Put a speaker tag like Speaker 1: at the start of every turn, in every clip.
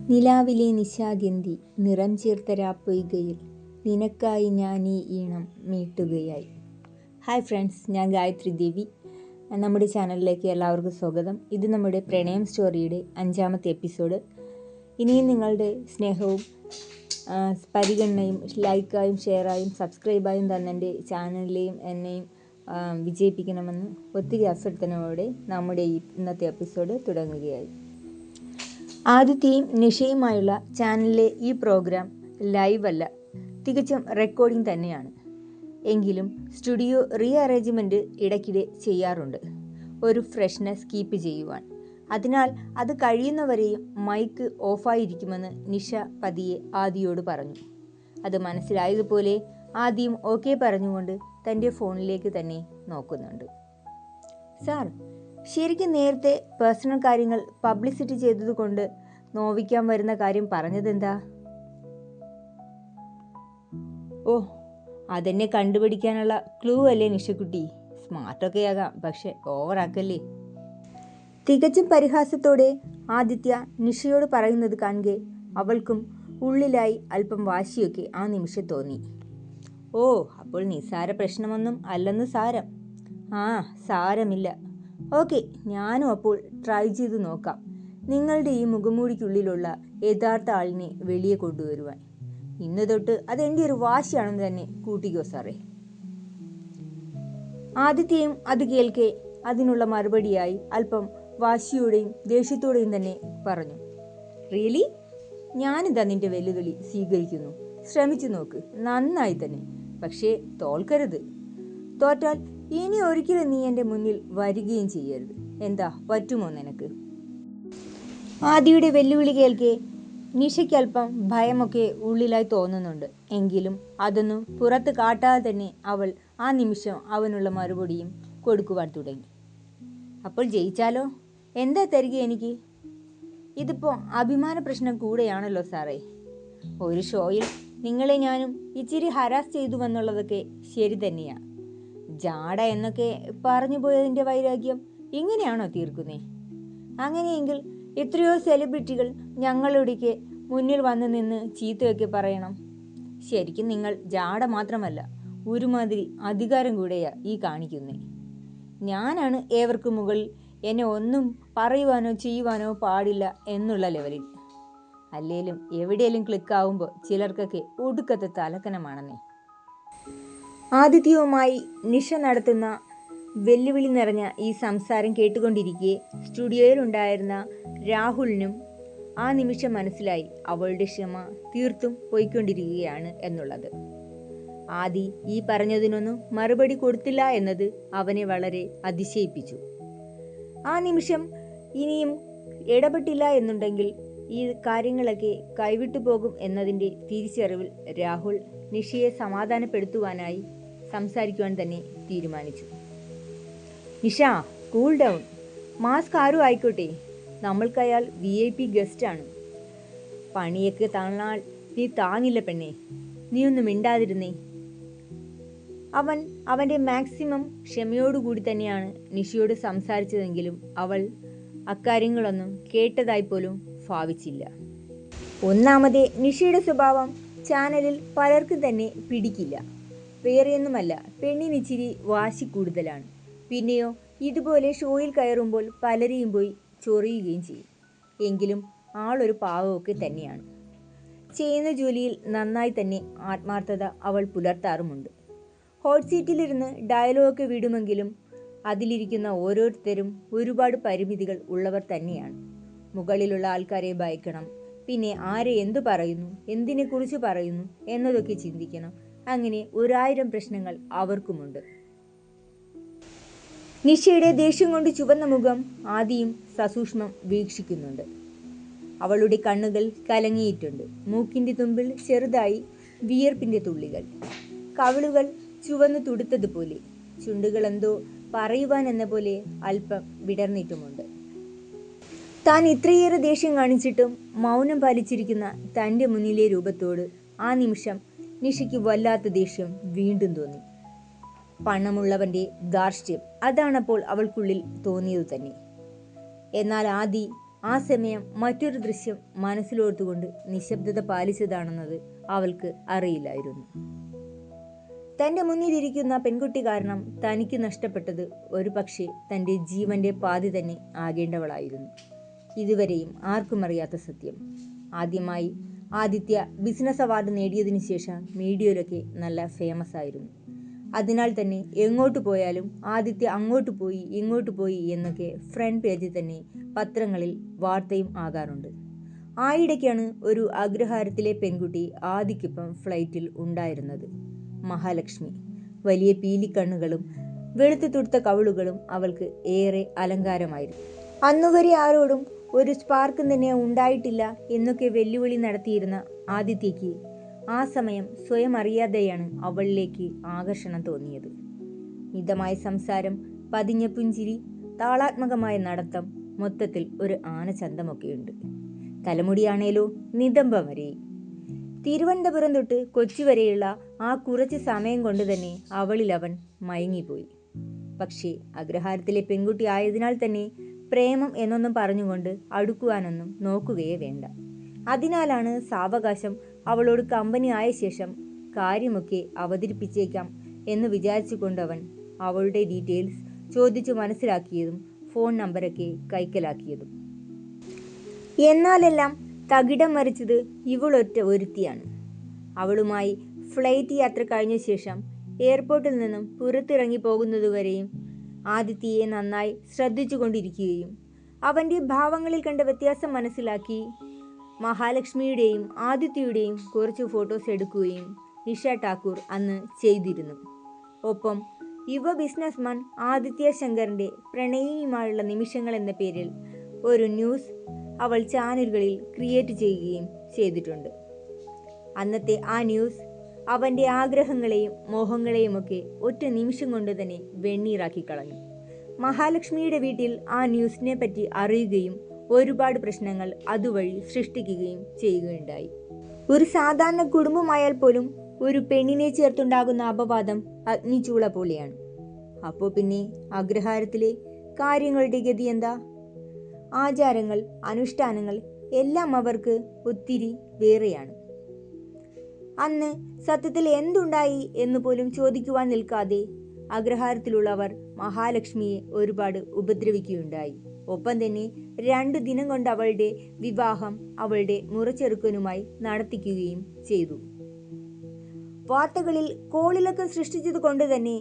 Speaker 1: നിലാവിലെ നിശാഗന്ധി നിറം ചേർത്ത രാപ്പൊയ്കയിൽ നിനക്കായി ഞാൻ ഈ ഈണം മീട്ടുകയായി. ഹായ് ഫ്രണ്ട്സ്, ഞാൻ ഗായത്രി ദേവി. നമ്മുടെ ചാനലിലേക്ക് എല്ലാവർക്കും സ്വാഗതം. ഇത് നമ്മുടെ പ്രണയം സ്റ്റോറിയുടെ 5ാമത്തെ എപ്പിസോഡ്. ഇനിയും നിങ്ങളുടെ സ്നേഹവും പരിഗണനയും ലൈക്കായും ഷെയറായും സബ്സ്ക്രൈബായും തന്നെ ചാനലിലെയും എന്നെയും വിജയിപ്പിക്കണമെന്ന് ഒത്തിരി അഭ്യർത്ഥനയോടെ നമ്മുടെ ഇന്നത്തെ എപ്പിസോഡ് തുടങ്ങുകയായി. ആദിത്യയും നിഷയുമായുള്ള ചാനലിലെ ഈ പ്രോഗ്രാം ലൈവ് അല്ല, തികച്ചും റെക്കോർഡിംഗ് തന്നെയാണ്. എങ്കിലും സ്റ്റുഡിയോ റീ അറേഞ്ച്മെൻറ്റ് ഇടയ്ക്കിടെ ചെയ്യാറുണ്ട്, ഒരു ഫ്രഷ്നെസ് കീപ്പ് ചെയ്യുവാൻ. അതിനാൽ അത് കഴിയുന്നവരെയും മൈക്ക് ഓഫായിരിക്കുമെന്ന് നിഷ പതിയെ ആദിയോട് പറഞ്ഞു. അത് മനസ്സിലായതുപോലെ ആദ്യം ഓക്കെ പറഞ്ഞുകൊണ്ട് തൻ്റെ ഫോണിലേക്ക് തന്നെ നോക്കുന്നുണ്ട്. സാർ, ശരിക്കും നേരത്തെ പേഴ്സണൽ കാര്യങ്ങൾ പബ്ലിസിറ്റി ചെയ്തതുകൊണ്ട് നോവിക്കാൻ വരുന്ന കാര്യം പറഞ്ഞതെന്താ? ഓ, അതെന്നെ കണ്ടുപിടിക്കാനുള്ള ക്ലൂ അല്ലേ നിഷക്കുട്ടി? സ്മാർട്ടൊക്കെ ആകാം, പക്ഷെ ഓവറാക്കല്ലേ. തികച്ചും പരിഹാസത്തോടെ ആദിത്യ നിഷയോട് പറയുന്നത് കാണുകെ അവൾക്കും ഉള്ളിലായി അല്പം വാശിയൊക്കെ ആ നിമിഷം തോന്നി. ഓ, അപ്പോൾ നിസാര പ്രശ്നമൊന്നും അല്ലെന്ന് സാരം. സാരമില്ല. ഓക്കെ, ഞാനും അപ്പോൾ ട്രൈ ചെയ്ത് നോക്കാം നിങ്ങളുടെ ഈ മുഖംമൂടിക്കുള്ളിലുള്ള യഥാർത്ഥ ആളിനെ വെളിയെ കൊണ്ടുവരുവാൻ. ഇന്ന് തൊട്ട് അതെൻ്റെ ഒരു വാശിയാണെന്ന് തന്നെ കൂട്ടിക്കോ സാറേ. ആദിത്യയും അത് കേൾക്കെ അതിനുള്ള മറുപടിയായി അല്പം വാശിയോടെയും ദേഷ്യത്തോടെയും തന്നെ പറഞ്ഞു. റിയലി? ഞാനിതാ നിന്റെ വെല്ലുവിളി സ്വീകരിക്കുന്നു. ശ്രമിച്ചു നോക്ക്, നന്നായി തന്നെ. പക്ഷേ തോൽക്കരുത്. തോറ്റാൽ ഇനി ഒരിക്കലും നീ എൻ്റെ മുന്നിൽ വരികയും ചെയ്യരുത്. എന്താ, പറ്റുമോ നിനക്ക്? ആദിയുടെ വെല്ലുവിളി കേൾക്കെ നിഷയ്ക്ക് അല്പം ഭയമൊക്കെ ഉള്ളിലായി തോന്നുന്നുണ്ട്. എങ്കിലും അതൊന്നും പുറത്ത് കാട്ടാതെ തന്നെ അവൾ ആ നിമിഷം അവനുള്ള മറുപടിയും കൊടുക്കുവാൻ തുടങ്ങി. അപ്പോൾ ജയിച്ചാലോ? എന്താ തരിക എനിക്ക്? ഇതിപ്പോൾ അഭിമാന പ്രശ്നം കൂടെയാണല്ലോ സാറേ. ഒരു ഷോയിൽ നിങ്ങളെ ഞാനും ഇച്ചിരി ഹരാസ് ചെയ്തുവെന്നുള്ളതൊക്കെ ശരി തന്നെയാ. ജാട എന്നൊക്കെ പറഞ്ഞു പോയതിൻ്റെ വൈരാഗ്യം ഇങ്ങനെയാണോ തീർക്കുന്നേ? അങ്ങനെയെങ്കിൽ എത്രയോ സെലിബ്രിറ്റികൾ ഞങ്ങളുടെക്ക് മുന്നിൽ വന്നു നിന്ന് ചീത്തയൊക്കെ പറയണം. ശരിക്കും നിങ്ങൾ ജാട മാത്രമല്ല, ഒരുമാതിരി അധികാരം കൂടെയാ ഈ കാണിക്കുന്നേ. ഞാനാണ് ഏവർക്കും മുകളിൽ, എന്നെ ഒന്നും പറയുവാനോ ചെയ്യുവാനോ പാടില്ല എന്നുള്ള ലെവലിൽ. അല്ലേലും എവിടെയെങ്കിലും ക്ലിക്കാവുമ്പോൾ ചിലർക്കൊക്കെ ഒടുക്കത്തെ തലക്കനമാണെന്നേ. ആദിത്യവുമായി നിഷ നടത്തുന്ന വെല്ലുവിളി നിറഞ്ഞ ഈ സംസാരം കേട്ടുകൊണ്ടിരിക്കെ സ്റ്റുഡിയോയിലുണ്ടായിരുന്ന രാഹുലിനും ആ നിമിഷം മനസ്സിലായി അവളുടെ ക്ഷമ തീർത്തും പോയിക്കൊണ്ടിരിക്കുകയാണ് എന്നുള്ളത്. ആദി ഈ പറഞ്ഞതിനൊന്നും മറുപടി കൊടുത്തില്ല എന്നത് അവനെ വളരെ അതിശയിപ്പിച്ചു. ആ നിമിഷം ഇനിയും ഇടപെട്ടില്ല എന്നുണ്ടെങ്കിൽ ഈ കാര്യങ്ങളൊക്കെ കൈവിട്ടു പോകും എന്നതിൻ്റെ തിരിച്ചറിവിൽ രാഹുൽ നിഷയെ സമാധാനപ്പെടുത്തുവാനായി സംസാരിക്കുവാൻ തന്നെ തീരുമാനിച്ചു. Nisha, cool down. മാസ്ക് ആരും ആയിക്കോട്ടെ, നമ്മൾക്കയാൾ VIP ഗസ്റ്റാണ്. പണിയൊക്കെ തന്നാൽ നീ താങ്ങില്ല പെണ്ണേ. നീ ഒന്നും മിണ്ടാതിരുന്നേ. അവൻ അവൻ്റെ മാക്സിമം ക്ഷമയോടുകൂടി തന്നെയാണ് നിഷയോട് സംസാരിച്ചതെങ്കിലും അവൾ അക്കാര്യങ്ങളൊന്നും കേട്ടതായി പോലും ഭാവിച്ചില്ല. ഒന്നാമതേ നിഷയുടെ സ്വഭാവം ചാനലിൽ പലർക്കും തന്നെ പിടിക്കില്ല. വേറെയൊന്നുമല്ല, പെണ്ണിനിച്ചിരി വാശി കൂടുതലാണ്. പിന്നെയോ ഇതുപോലെ ഷോയിൽ കയറുമ്പോൾ പലരെയും പോയി ചൊറിയുകയും ചെയ്യും. എങ്കിലും ആളൊരു പാവമൊക്കെ തന്നെയാണ്. ചെയ്യുന്ന ജോലിയിൽ നന്നായി തന്നെ ആത്മാർത്ഥത അവൾ പുലർത്താറുമുണ്ട്. ഹോട്ട് സീറ്റിലിരുന്ന് ഡയലോഗൊക്കെ വിടുമെങ്കിലും അതിലിരിക്കുന്ന ഓരോരുത്തരും ഒരുപാട് പരിമിതികൾ ഉള്ളവർ തന്നെയാണ്. മുകളിലുള്ള ആൾക്കാരെ ഭയക്കണം, പിന്നെ ആരെ എന്തു പറയുന്നു, എന്തിനെക്കുറിച്ച് പറയുന്നു എന്നതൊക്കെ ചിന്തിക്കണം. അങ്ങനെ 1000 പ്രശ്നങ്ങൾ അവർക്കുമുണ്ട്. നിഷയുടെ ദേഷ്യം കൊണ്ട് ചുവന്ന മുഖം ആദിയും സസൂക്ഷ്മം വീക്ഷിക്കുന്നുണ്ട്. അവളുടെ കണ്ണുകൾ കലങ്ങിയിട്ടുണ്ട്. മൂക്കിൻ്റെ തുമ്പിൽ ചെറുതായി വിയർപ്പിൻ്റെ തുള്ളികൾ. കവിളുകൾ ചുവന്നു തുടുത്തതുപോലെ. ചുണ്ടുകൾ എന്തോ പറയുവാൻ എന്ന പോലെ അല്പം വിടർന്നിട്ടുമുണ്ട്. താൻ ഇത്രയേറെ ദേഷ്യം കാണിച്ചിട്ടും മൗനം പാലിച്ചിരിക്കുന്ന തൻ്റെ മുന്നിലെ രൂപത്തോട് ആ നിമിഷം നിഷയ്ക്ക് വല്ലാത്ത ദേഷ്യം വീണ്ടും തോന്നി. പണമുള്ളവൻ്റെ ധാർഷ്ട്യം, അതാണപ്പോൾ അവൾക്കുള്ളിൽ തോന്നിയത് തന്നെ. എന്നാൽ ആദി ആ സമയം മറ്റൊരു ദൃശ്യം മനസ്സിലോർത്തുകൊണ്ട് നിശബ്ദത പാലിച്ചതാണെന്നത് അവൾക്ക് അറിയില്ലായിരുന്നു. തൻ്റെ മുന്നിലിരിക്കുന്ന പെൺകുട്ടി കാരണം തനിക്ക് നഷ്ടപ്പെട്ടത് ഒരു പക്ഷേ തൻ്റെ ജീവന്റെ പാതി തന്നെ ആകേണ്ടവളായിരുന്നു. ഇതുവരെയും ആർക്കും അറിയാത്ത സത്യം. ആദ്യമായി ആദിത്യ ബിസിനസ് അവാർഡ് നേടിയതിനു ശേഷം മീഡിയയിലൊക്കെ നല്ല ഫേമസ് ആയിരുന്നു. അതിനാൽ തന്നെ എങ്ങോട്ട് പോയാലും ആദിത്യ അങ്ങോട്ട് പോയി ഇങ്ങോട്ട് പോയി എന്നൊക്കെ ഫ്രണ്ട് പേജിൽ തന്നെ പത്രങ്ങളിൽ വാർത്തയും ആകാറുണ്ട്. ആയിടയ്ക്കാണ് ഒരു അഗ്രഹാരത്തിലെ പെൺകുട്ടി ആദിക്കൊപ്പം ഫ്ലൈറ്റിൽ ഉണ്ടായിരുന്നത്. മഹാലക്ഷ്മി. വലിയ പീലിക്കണ്ണുകളും വെളുത്തു തുടുത്ത കവിളുകളും അവൾക്ക് ഏറെ അലങ്കാരമായിരുന്നു. അന്നുവരെ ആരോടും ഒരു സ്പാർക്കും തന്നെ ഉണ്ടായിട്ടില്ല എന്നൊക്കെ വെല്ലുവിളി നടത്തിയിരുന്ന ആദിത്യയ്ക്ക് ആ സമയം സ്വയം അറിയാതെയാണ് അവളിലേക്ക് ആകർഷണം തോന്നിയത്. മിതമായ സംസാരം, പതിഞ്ഞ പുഞ്ചിരി, താളാത്മകമായ നടത്തം, മൊത്തത്തിൽ ഒരു ആനച്ചന്തമൊക്കെയുണ്ട്. തലമുടിയാണേലോ നിതംബം വരെ. തിരുവനന്തപുരം തൊട്ട് കൊച്ചി വരെയുള്ള ആ കുറച്ച് സമയം കൊണ്ട് തന്നെ അവളിൽ അവൻ മയങ്ങിപ്പോയി. പക്ഷേ അഗ്രഹാരത്തിലെ പെൺകുട്ടി ആയതിനാൽ തന്നെ പ്രേമം എന്നൊന്നും പറഞ്ഞുകൊണ്ട് അടുക്കുവാനൊന്നും നോക്കുകയേ വേണ്ട. അതിനാലാണ് സാവകാശം അവളോട് കമ്പനി ആയ ശേഷം കാര്യമൊക്കെ അവതരിപ്പിച്ചേക്കാം എന്ന് വിചാരിച്ചുകൊണ്ടവൻ അവളുടെ ഡീറ്റെയിൽസ് ചോദിച്ചു മനസ്സിലാക്കിയതും ഫോൺ നമ്പരൊക്കെ കൈക്കലാക്കിയതും. എന്നാലെല്ലാം തകിടം മറിച്ചത് ഇവളൊറ്റ ഒരുത്തിയാണ്. അവളുമായി ഫ്ലൈറ്റ് യാത്ര കഴിഞ്ഞ ശേഷം എയർപോർട്ടിൽ നിന്നും പുറത്തിറങ്ങി പോകുന്നതുവരെയും ആദിത്യയെ നന്നായി ശ്രദ്ധിച്ചു കൊണ്ടിരിക്കുകയും അവൻ്റെ ഭാവങ്ങളിൽ കണ്ട വ്യത്യാസം മനസ്സിലാക്കി മഹാലക്ഷ്മിയുടെയും ആദിത്യയുടെയും കുറച്ച് ഫോട്ടോസ് എടുക്കുകയും നിഷ ഠാക്കൂർ അന്ന് ചെയ്തിരുന്നു. ഒപ്പം യുവ ബിസിനസ്മാൻ ആദിത്യ ശങ്കറിൻ്റെ പ്രണയിനിയുമായുള്ള നിമിഷങ്ങൾ എന്ന പേരിൽ ഒരു ന്യൂസ് അവൾ ചാനലുകളിൽ ക്രിയേറ്റ് ചെയ്യുകയും ചെയ്തിട്ടുണ്ട്. അന്നത്തെ ആ ന്യൂസ് അവൻ്റെ ആഗ്രഹങ്ങളെയും മോഹങ്ങളെയുമൊക്കെ ഒറ്റ നിമിഷം കൊണ്ട് തന്നെ വെണ്ണീറാക്കി കളഞ്ഞു. മഹാലക്ഷ്മിയുടെ വീട്ടിൽ ആ ന്യൂസിനെ പറ്റി അറിയുകയും ഒരുപാട് പ്രശ്നങ്ങൾ അതുവഴി സൃഷ്ടിക്കുകയും ചെയ്യുകയുണ്ടായി. ഒരു സാധാരണ കുടുംബമായാൽ പോലും ഒരു പെണ്ണിനെ ചേർത്തുണ്ടാകുന്ന അപവാദം അഗ്നിചൂള പോലെയാണ്. അപ്പോൾ പിന്നെ അഗ്രഹാരത്തിലെ കാര്യങ്ങളുടെ ഗതി എന്താ? ആചാരങ്ങൾ, അനുഷ്ഠാനങ്ങൾ എല്ലാം അവർക്ക് ഒത്തിരി വേറെയാണ്. അന്ന് സത്യത്തിൽ എന്തുണ്ടായി എന്ന് പോലും ചോദിക്കുവാൻ നിൽക്കാതെ അഗ്രഹാരത്തിലുള്ളവർ മഹാലക്ഷ്മിയെ ഒരുപാട് ഉപദ്രവിക്കുകയുണ്ടായി. ഒപ്പം തന്നെ 2 ദിനം കൊണ്ട് അവളുടെ വിവാഹം അവളുടെ മുറച്ചെറുക്കനുമായി നടത്തിക്കുകയും ചെയ്തു. വാർത്തകളിൽ കോളിളക്കം സൃഷ്ടിച്ചത് കൊണ്ട് തന്നെ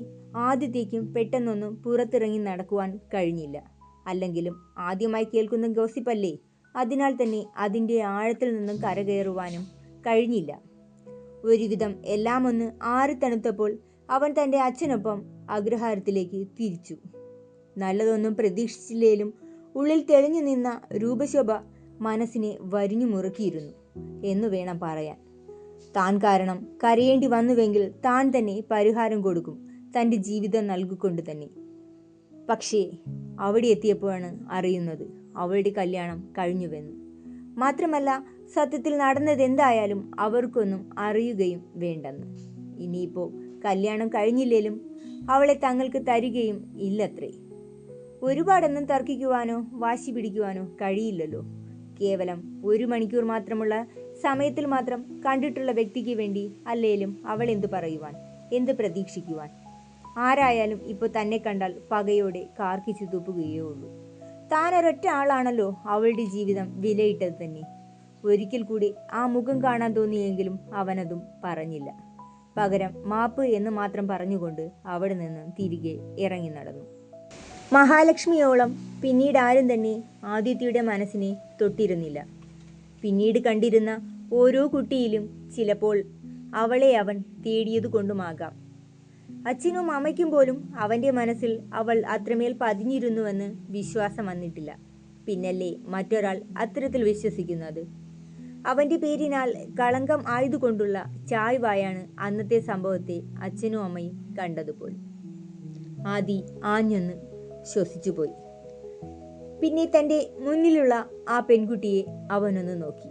Speaker 1: ആദിത്യയ്ക്കും പെട്ടെന്നൊന്നും പുറത്തിറങ്ങി നടക്കുവാൻ കഴിഞ്ഞില്ല. അല്ലെങ്കിലും ആദ്യമായി കേൾക്കുന്ന ഗോസിപ്പല്ലേ, അതിനാൽ തന്നെ അതിൻ്റെ ആഴത്തിൽ നിന്നും കരകയറുവാനും കഴിഞ്ഞില്ല. ഒരുവിധം എല്ലാം ഒന്ന് ആറിത്തണുത്തപ്പോൾ അവൻ തൻ്റെ അച്ഛനൊപ്പം അഗ്രഹാരത്തിലേക്ക് തിരിച്ചു. നല്ലതൊന്നും പ്രതീക്ഷിച്ചില്ലേലും ഉള്ളിൽ തെളിഞ്ഞു നിന്ന രൂപശോഭ മനസ്സിനെ വരിഞ്ഞു മുറുക്കിയിരുന്നു എന്നു വേണം പറയാൻ. താൻ കാരണം കരയേണ്ടി വന്നുവെങ്കിൽ താൻ തന്നെ പരിഹാരം കൊടുക്കും, തൻ്റെ ജീവിതം നൽകിക്കൊണ്ട് തന്നെ. പക്ഷേ അവിടെ എത്തിയപ്പോഴാണ് അറിയുന്നത് അവളുടെ കല്യാണം കഴിഞ്ഞുവെന്ന്. മാത്രമല്ല സത്യത്തിൽ നടന്നതെന്തായാലും അവർക്കൊന്നും അറിയുകയും വേണ്ടെന്ന്. ഇനിയിപ്പോൾ കല്യാണം കഴിഞ്ഞില്ലേലും അവളെ തങ്ങൾക്ക് തരികയും ഇല്ലത്രേ. ഒരുപാടൊന്നും തർക്കിക്കുവാനോ വാശി പിടിക്കുവാനോ കഴിയില്ലല്ലോ. കേവലം 1 മണിക്കൂർ മാത്രമുള്ള സമയത്തിൽ മാത്രം കണ്ടിട്ടുള്ള വ്യക്തിക്ക് വേണ്ടി അല്ലേലും അവൾ എന്തു പറയുവാൻ, എന്ത് പ്രതീക്ഷിക്കുവാൻ? ആരായാലും ഇപ്പോൾ തന്നെ കണ്ടാൽ പകയോടെ കാർക്കിച്ചു തുപ്പുകയേ ഉള്ളൂ. താൻ ഒരൊറ്റ ആളാണല്ലോ അവളുടെ ജീവിതം വിലയിട്ടത് തന്നെ. ഒരിക്കൽ കൂടി ആ മുഖം കാണാൻ തോന്നിയെങ്കിലും അവനതും പറഞ്ഞില്ല. പകരം മാപ്പ് എന്ന് മാത്രം പറഞ്ഞുകൊണ്ട് അവിടെ നിന്ന് തിരികെ ഇറങ്ങി നടന്നു. മഹാലക്ഷ്മിയോളം പിന്നീട് ആരും തന്നെ ആദിത്യയുടെ മനസ്സിനെ തൊട്ടിരുന്നില്ല. പിന്നീട് കണ്ടിരുന്ന ഓരോ കുട്ടിയിലും ചിലപ്പോൾ അവളെ അവൻ തേടിയതുകൊണ്ടുമാകാം. അച്ഛനും അമ്മയ്ക്കും പോലും അവൻ്റെ മനസ്സിൽ അവൾ അത്രമേൽ പതിഞ്ഞിരുന്നുവെന്ന് വിശ്വാസം വന്നിട്ടില്ല. പിന്നല്ലേ മറ്റൊരാൾ അത്തരത്തിൽ വിശ്വസിക്കുന്നത്? അവൻ്റെ പേരിനാൽ കളങ്കം ആയതുകൊണ്ടുള്ള ചായ്വായാണ് അന്നത്തെ സംഭവത്തെ അച്ഛനും അമ്മയും കണ്ടതുപോലും. ആദി ആഞ്ഞൊന്ന് ശ്വസിച്ചുപോയി. പിന്നെ തൻ്റെ മുന്നിലുള്ള ആ പെൺകുട്ടിയെ അവനൊന്ന് നോക്കി.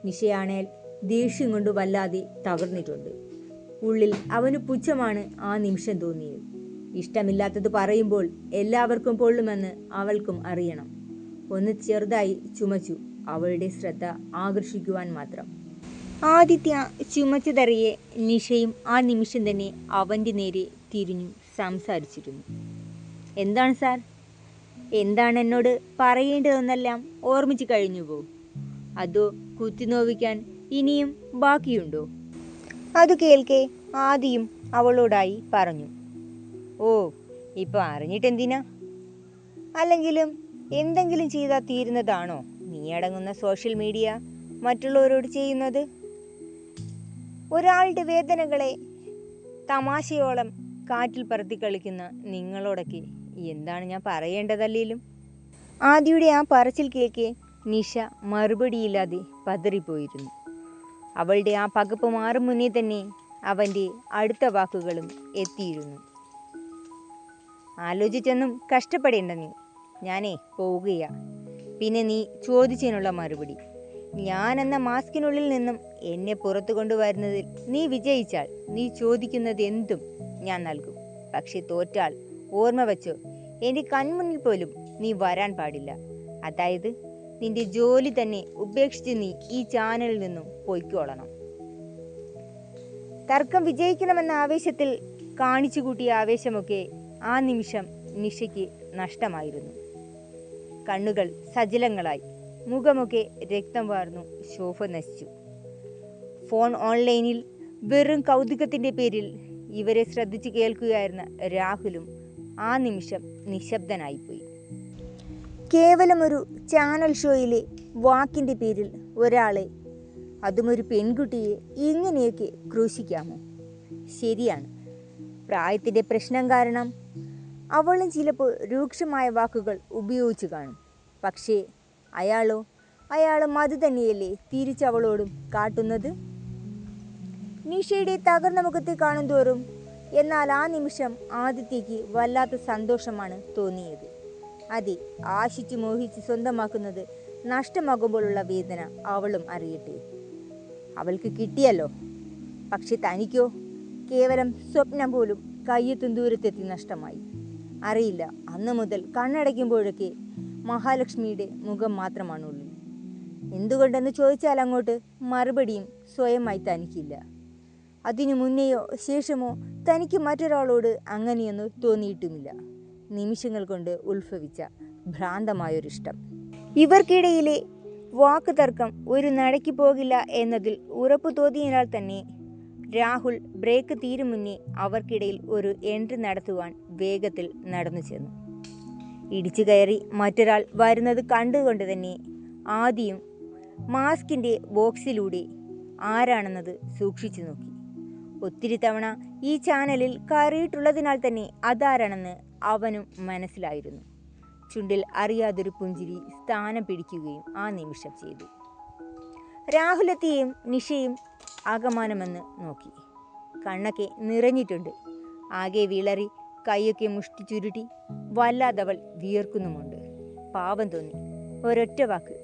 Speaker 1: നിഷയാണേൽ ദേഷ്യം കൊണ്ട് വല്ലാതെ തകർന്നിട്ടുണ്ട്. ഉള്ളിൽ അവന് പുച്ഛമാണ് ആ നിമിഷം തോന്നിയത്. ഇഷ്ടമില്ലാത്തത് പറയുമ്പോൾ എല്ലാവർക്കും പൊള്ളുമെന്ന് അവൾക്കും അറിയണം. ഒന്ന് ചെറുതായി ചുമച്ചു, അവളുടെ ശ്രദ്ധ ആകർഷിക്കുവാൻ മാത്രം. ആദിത്യ ചുമച്ചതറിയെ നിഷയും ആ നിമിഷം തന്നെ അവൻ്റെ നേരെ തിരിഞ്ഞു സംസാരിച്ചിരുന്നു. എന്താണ് സാർ? എന്താണ് എന്നോട് പറയേണ്ടതെന്നെല്ലാം ഓർമ്മിച്ച് കഴിഞ്ഞു പോ? അതോ കുത്തിനോവിക്കാൻ ഇനിയും ബാക്കിയുണ്ടോ? അത് കേൾക്കെ ആദിയും അവളോടായി പറഞ്ഞു. ഓ, ഇപ്പം അറിഞ്ഞിട്ടെന്തിനാ? അല്ലെങ്കിലും എന്തെങ്കിലും ചെയ്താൽ തീരുന്നതാണോ നീ അടങ്ങുന്ന സോഷ്യൽ മീഡിയ മറ്റുള്ളവരോട് ചെയ്യുന്നത്? ഒരാളുടെ വേദനകളെ തമാശയോളം കാറ്റിൽ പറത്തി കളിക്കുന്ന നിങ്ങളോടൊക്കെ എന്താണ് ഞാൻ പറയേണ്ടതല്ലേലും? ആദിയുടെ ആ പറച്ചിൽ കേൾക്കെ നിഷ മറുപടിയില്ലാതെ പതറിപ്പോയിരുന്നു. അവളുടെ ആ പകപ്പ് മാറും മുന്നേ തന്നെ അവൻ്റെ അടുത്ത വാക്കുകളും എത്തിയിരുന്നു. ആലോചിച്ചൊന്നും കഷ്ടപ്പെടേണ്ട നീ, ഞാനേ പോവുകയാ. പിന്നെ നീ ചോദിച്ചതിനുള്ള മറുപടി, ഞാൻ എന്ന മാസ്കിനുള്ളിൽ നിന്നും എന്നെ പുറത്തു കൊണ്ടുവരുന്നതിൽ നീ വിജയിച്ചാൽ നീ ചോദിക്കുന്നത് എന്തും ഞാൻ നൽകും. പക്ഷെ തോറ്റാൽ ഓർമ്മ വച്ചോ, എൻ്റെ കൺമുന്നിൽ പോലും നീ വരാൻ പാടില്ല. അതായത് നിന്റെ ജോലി തന്നെ ഉപേക്ഷിച്ച് നീ ഈ ചാനലിൽ നിന്നും പൊയ്ക്കോളണം. തർക്കം വിജയിക്കണമെന്ന ആവേശത്തിൽ കാണിച്ചു കൂട്ടിയ ആവേശമൊക്കെ ആ നിമിഷം നിഷയ്ക്ക് നഷ്ടമായിരുന്നു. കണ്ണുകൾ സജലങ്ങളായി, മുഖമൊക്കെ രക്തം വാർന്നു ശോഭ നശിച്ചു. ഫോൺ ഓൺലൈനിൽ വെറും കൗതുകത്തിൻ്റെ പേരിൽ ഇവരെ ശ്രദ്ധിച്ചു കേൾക്കുകയായിരുന്ന രാഹുലും ആ നിമിഷം നിശബ്ദനായിപ്പോയി. കേവലം ഒരു ചാനൽ ഷോയിലെ വാക്കിൻ്റെ പേരിൽ ഒരാളെ, അതും ഒരു പെൺകുട്ടിയെ, ഇങ്ങനെയൊക്കെ ക്രൂശിക്കാമോ? ശരിയാണ്, പ്രായത്തിൻ്റെ പ്രശ്നം കാരണം അവളും ചിലപ്പോൾ രൂക്ഷമായ വാക്കുകൾ ഉപയോഗിച്ചു കാണും. പക്ഷേ അയാളും അത് തന്നെയല്ലേ തിരിച്ചവളോടും കാട്ടുന്നത്? നിഷയുടെ തകർന്ന മുഖത്തെ കാണും തോറും എന്നാൽ ആ നിമിഷം ആദിത്യയ്ക്ക് വല്ലാത്ത സന്തോഷമാണ് തോന്നിയത്. അതെ, ആശിച്ചു മോഹിച്ച് സ്വന്തമാക്കുന്നത് നഷ്ടമാകുമ്പോഴുള്ള വേദന അവളും അറിയട്ടെ. അവൾക്ക് കിട്ടിയല്ലോ, പക്ഷെ തനിക്കോ കേവലം സ്വപ്നം പോലും കയ്യെത്തും ദൂരത്തെത്തി നഷ്ടമായി. അറിയില്ല, അന്നു മുതൽ കണ്ണടയ്ക്കുമ്പോഴൊക്കെ മഹാലക്ഷ്മിയുടെ മുഖം മാത്രമാണുള്ളിൽ. എന്തുകൊണ്ടെന്ന് ചോദിച്ചാൽ അങ്ങോട്ട് മറുപടിയും സ്വയമായി തനിക്കില്ല. അതിനു മുന്നെയോ ശേഷമോ തനിക്ക് മറ്റൊരാളോട് അങ്ങനെയൊന്നും തോന്നിയിട്ടുമില്ല. നിമിഷങ്ങൾ കൊണ്ട് ഉത്ഭവിച്ച ഭ്രാന്തമായൊരിഷ്ടം. ഇവർക്കിടയിലെ വാക്ക് തർക്കം ഒരു നടക്കി പോകില്ല എന്നതിൽ ഉറപ്പു തോന്നിയതിനാൽ തന്നെ രാഹുൽ ബ്രേക്ക് തീരും മുന്നേ അവർക്കിടയിൽ ഒരു എൻട്രി നടത്തുവാൻ വേഗത്തിൽ നടന്നു ചെന്നു. ഇടിച്ചു കയറി മറ്റൊരാൾ വരുന്നത് കണ്ടുകൊണ്ട് തന്നെ ആദിയും മാസ്കിൻ്റെ ബോക്സിലൂടെ ആരാണെന്നത് സൂക്ഷിച്ചു നോക്കി. ഒത്തിരി തവണ ഈ ചാനലിൽ കയറിയിട്ടുള്ളതിനാൽ തന്നെ അതാരാണെന്ന് അവനും മനസ്സിലായിരുന്നു. ചുണ്ടിൽ അറിയാതൊരു പുഞ്ചിരി സ്ഥാനം പിടിക്കുകയും ആ നിമിഷം ചെയ്തു. രാഹുലത്തെയും നിഷയും ആകമാനമെന്ന് നോക്കി. കണ്ണൊക്കെ നിറഞ്ഞിട്ടുണ്ട്, ആകെ വിളറി, കൈയൊക്കെ മുഷ്ടി ചുരുട്ടി വല്ലാതവൾ വിയർക്കുന്നുമുണ്ട്. പാവം തോന്നി. ഒരൊറ്റ വാക്ക്,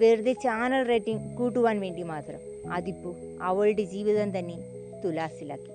Speaker 1: വെറുതെ ചാനൽ റേറ്റിംഗ് കൂട്ടുവാൻ വേണ്ടി മാത്രം, അതിപ്പോൾ അവളുടെ ജീവിതം തന്നെ തുലാസിലാക്കി.